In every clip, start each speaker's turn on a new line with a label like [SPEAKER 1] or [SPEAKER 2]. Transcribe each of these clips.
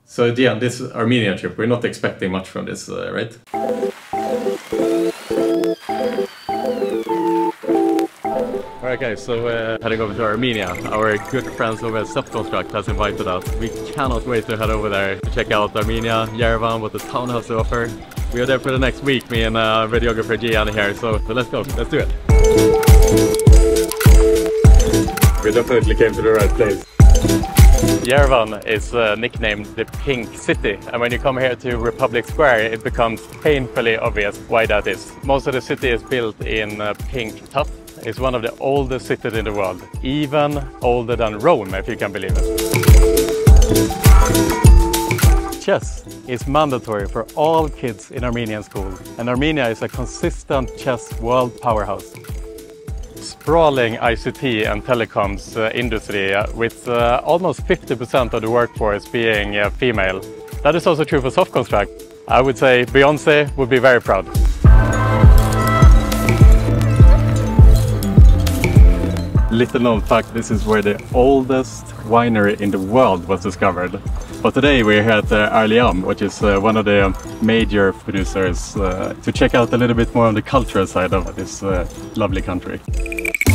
[SPEAKER 1] So yeah, this Armenia trip, we're not expecting much from this, right? Alright guys, so heading over to Armenia. Our good friends over at BetConstruct has invited us. We cannot wait to head over there to check out Armenia, Yerevan, what the town has to offer. We are there for the next week, me and videographer Gian here, so let's go, let's do it. We definitely came to the right place. Yerevan is nicknamed the Pink City, and when you come here to Republic Square it becomes painfully obvious why that is. Most of the city is built in pink tuff. It's one of the oldest cities in the world, even older than Rome, if you can believe it. Chess is mandatory for all kids in Armenian school, and Armenia is a consistent chess world powerhouse. Sprawling ICT and telecoms industry with almost 50% of the workforce being female. That is also true for BetConstruct. I would say Beyoncé would be very proud. Little known fact, this is where the oldest winery in the world was discovered. But today we're here at Armenia, which is one of the major producers, to check out a little bit more on the cultural side of this lovely country.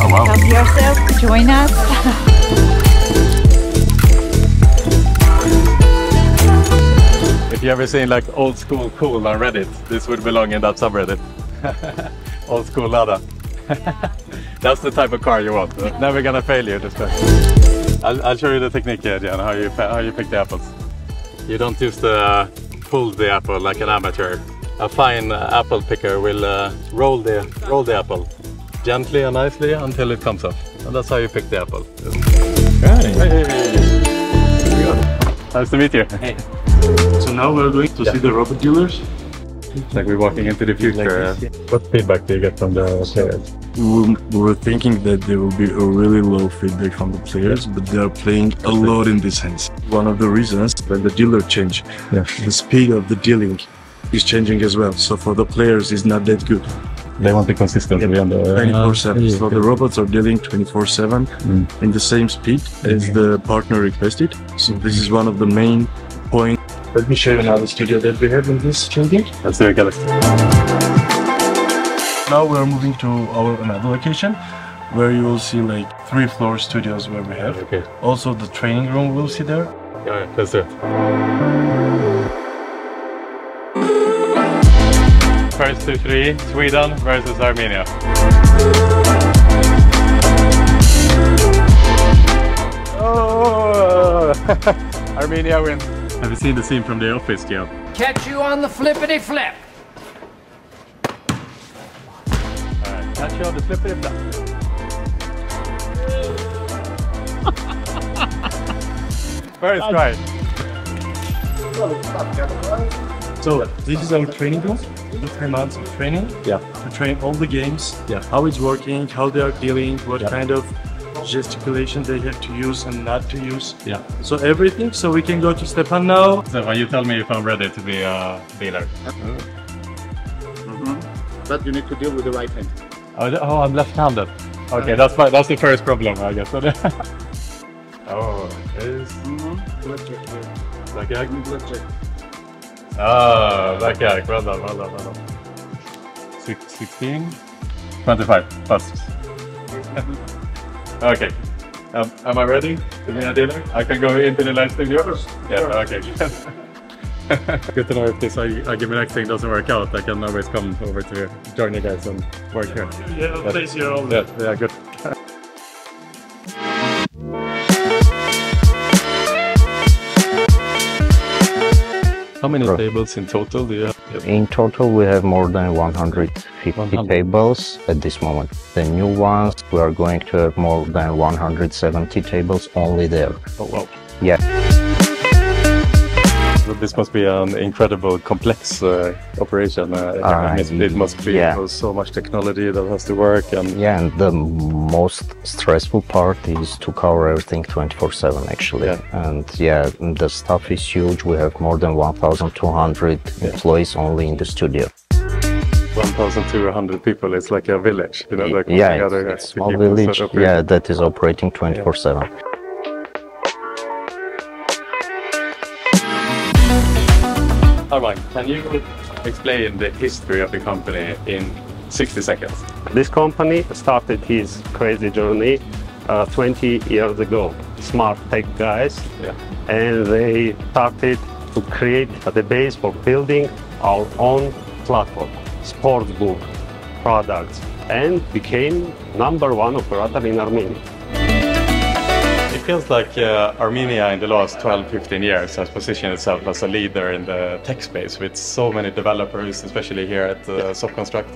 [SPEAKER 1] Oh wow!
[SPEAKER 2] Help yourself, join us.
[SPEAKER 1] If you ever seen like old school cool on Reddit, this would belong in that subreddit. Old school Lada. That's the type of car you want. Never gonna fail you this time. I'll show you the technique here, Jan, how you pick the apples. You don't use the pull the apple like an amateur. A fine apple picker will roll the apple gently and nicely until it comes off. And that's how you pick the apple. Hey. Nice to meet you.
[SPEAKER 3] Hey. So now we're going to see the robot dealers.
[SPEAKER 1] It's like we're walking into the future. What feedback do you get from the players?
[SPEAKER 3] We were thinking that there will be a really low feedback from the players, but they are playing a lot in this sense. One of the reasons when the dealer change, the speed of the dealing is changing as well. So for the players, it's not that good.
[SPEAKER 1] They want the consistency on the
[SPEAKER 3] 24/7. So the robots are dealing 24/7 in the same speed as the partner requested. So this is one of the main points. Let me show you now the studio that we have in this building.
[SPEAKER 1] Let's do it, Galaxy.
[SPEAKER 3] Now we're moving to our another location where you will see like 3-floor studios where we have.
[SPEAKER 1] Okay.
[SPEAKER 3] Also the training room we'll see there.
[SPEAKER 1] Yeah, let's do it. First to 3, Sweden versus Armenia. Oh! Armenia wins. Have you seen the scene from The Office, Gian?
[SPEAKER 4] Catch you on the flippity flip.
[SPEAKER 1] Alright, catch you on the flippity flip. First try.
[SPEAKER 3] So this is our training room. 3 months of training.
[SPEAKER 1] Yeah.
[SPEAKER 3] To train all the games.
[SPEAKER 1] Yeah.
[SPEAKER 3] How it's working, how they are dealing, what kind of gesticulation they have to use and not to use.
[SPEAKER 1] Yeah.
[SPEAKER 3] So everything. So we can go to Stepan now.
[SPEAKER 1] Stefan, you tell me if I'm ready to be a dealer.
[SPEAKER 5] But you need to deal with the right hand.
[SPEAKER 1] Oh, I'm left-handed. Okay, that's the first problem, I guess. Oh, is blackjack. Ah, blackjack. Well done, well done, well done. 16, 25 plus. Okay. Am I ready to be a dealer? I can go into the live studio? Yeah, okay. Good to know if this iGaming thing doesn't work out, I can always come over to join you guys and work here.
[SPEAKER 3] Yeah, I'll place here all
[SPEAKER 1] the yeah, good. How many tables in total do you have?
[SPEAKER 6] In total, we have more than 150 tables at this moment. The new ones, we are going to have more than 170 tables only there.
[SPEAKER 1] Oh, wow.
[SPEAKER 6] Yeah.
[SPEAKER 1] So this must be an incredible, complex operation. It must be so much technology that has to work. And
[SPEAKER 6] the most stressful part is to cover everything 24/7 actually. And the staff is huge. We have more than 1,200 employees only in the studio.
[SPEAKER 1] 1,200 people, it's like a village, you know, like
[SPEAKER 6] it's a small village, that is operating 24/7.
[SPEAKER 1] Armand, can you explain the history of the company in 60 seconds?
[SPEAKER 2] This company started his crazy journey 20 years ago. Smart tech guys, and they started to create the base for building our own platform, sportsbook products, and became #1 operator in Armenia.
[SPEAKER 1] It feels like Armenia in the last 12-15 years has positioned itself as a leader in the tech space with so many developers, especially here at BetConstruct.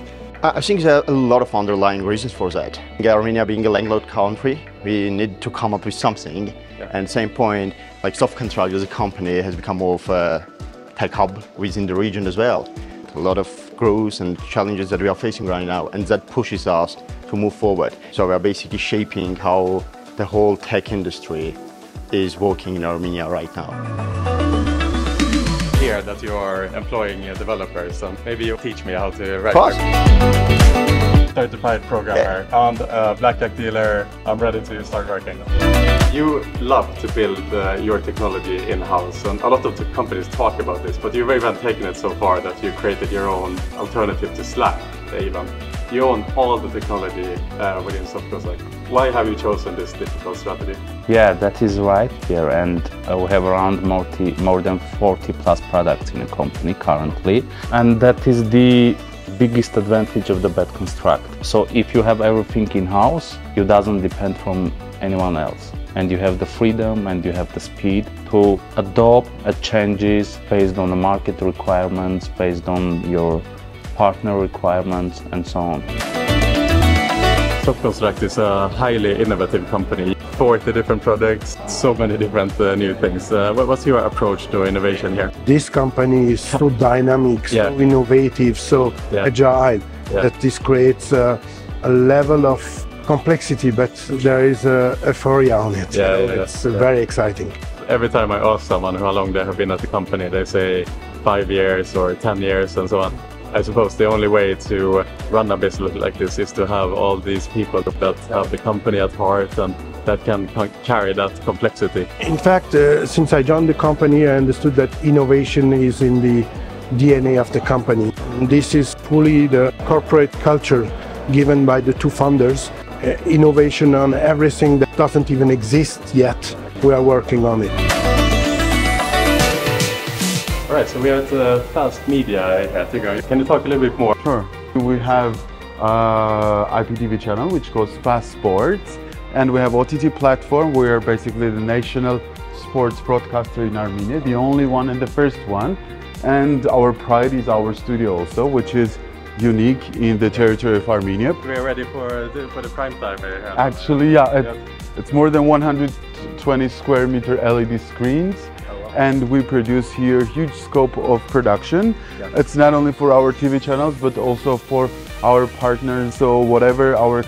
[SPEAKER 7] I think there are a lot of underlying reasons for that. Armenia being a landlocked country, we need to come up with something. And at the same point, like BetConstruct as a company has become more of a tech hub within the region as well. A lot of growth and challenges that we are facing right now, and that pushes us to move forward. So we are basically shaping how the whole tech industry is working in Armenia right now.
[SPEAKER 1] Here that you are employing developers, and maybe you teach me how to write.
[SPEAKER 7] Of course.
[SPEAKER 1] Certified programmer and a blackjack dealer. I'm ready to start working. You love to build your technology in-house, and a lot of the companies talk about this, but you've even taken it so far that you created your own alternative to Slack even. You own all the technology within BetConstruct. Why have you chosen this difficult strategy?
[SPEAKER 8] Yeah, that is right, Pierre, and we have around more than 40 plus products in the company currently, and that is the biggest advantage of the BetConstruct. So if you have everything in-house, you doesn't depend from anyone else, and you have the freedom and you have the speed to adopt changes based on the market requirements, based on your partner requirements, and so on.
[SPEAKER 1] BetConstruct is a highly innovative company. 40 different products, so many different new things. What's your approach to innovation here?
[SPEAKER 9] This company is so dynamic, so innovative, so agile, that this creates a level of complexity, but there is euphoria on it. It's very exciting.
[SPEAKER 1] Every time I ask someone how long they have been at the company, they say 5 years or 10 years and so on. I suppose the only way to run a business like this is to have all these people that have the company at heart and that can carry that complexity.
[SPEAKER 9] In fact, since I joined the company, I understood that innovation is in the DNA of the company. This is fully the corporate culture given by the two founders. Innovation on everything that doesn't even exist yet, we are working on it.
[SPEAKER 1] All right, so we are at Fast Media at Tigger. Can you talk a little bit more?
[SPEAKER 10] Sure. We have IPTV channel which goes Fast Sports, and we have OTT platform. We are basically the national sports broadcaster in Armenia, the only one and the first one. And our pride is our studio also, which is unique in the territory of Armenia.
[SPEAKER 1] We are ready for the prime time.
[SPEAKER 10] Actually, it's more than 120 square meter LED screens. And we produce here huge scope of production. It's not only for our TV channels, but also for our partners. So whatever our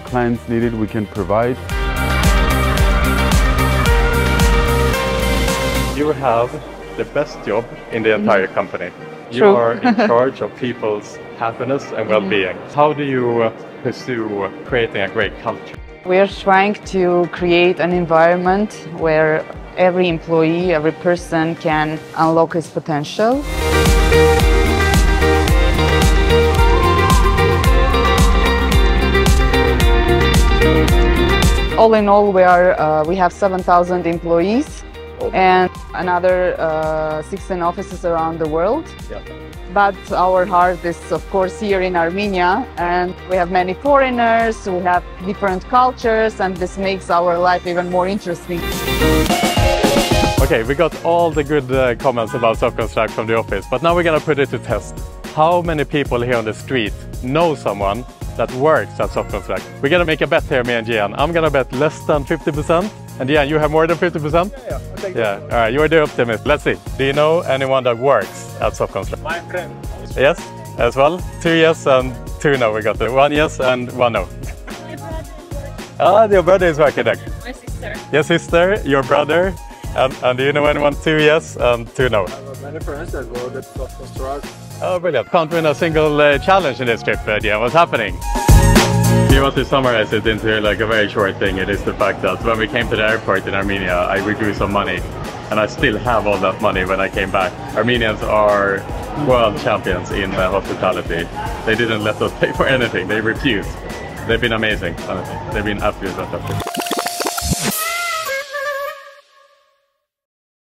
[SPEAKER 10] clients needed, we can provide.
[SPEAKER 1] You have the best job in the entire company. You are in charge of people's happiness and well-being. How do you pursue creating a great culture?
[SPEAKER 11] We are trying to create an environment where every employee, every person can unlock his potential. All in all, we have 7,000 employees and another 16 offices around the world. But our heart is, of course, here in Armenia, and we have many foreigners, we have different cultures, and this makes our life even more interesting.
[SPEAKER 1] Okay, we got all the good comments about BetConstruct from the office, but now we're gonna put it to test. How many people here on the street know someone that works at BetConstruct? We're gonna make a bet here, me and Gian. I'm gonna bet less than 50%. And Gian, you have more than 50%? Yeah, all right, you're the optimist. Let's see. Do you know anyone that works at BetConstruct?
[SPEAKER 5] My friend.
[SPEAKER 1] Yes, as well? 2 yes and 2 no. We got it. 1 yes and 1 no.
[SPEAKER 12] My brother.
[SPEAKER 1] Your brother is working there.
[SPEAKER 12] My sister.
[SPEAKER 1] Your sister, your brother. And do you know anyone? 2 yes and 2 no.
[SPEAKER 5] I have many friends that work at BetConstruct.
[SPEAKER 1] Oh, brilliant. Can't win a single challenge in this trip, Gian. What's happening? If you want to summarize it into like a very short thing, it is the fact that when we came to the airport in Armenia, I withdrew some money. and I still have all that money when I came back. Armenians are world champions in hospitality. They didn't let us pay for anything. They refused. They've been amazing, honestly. They've been absolutely fantastic.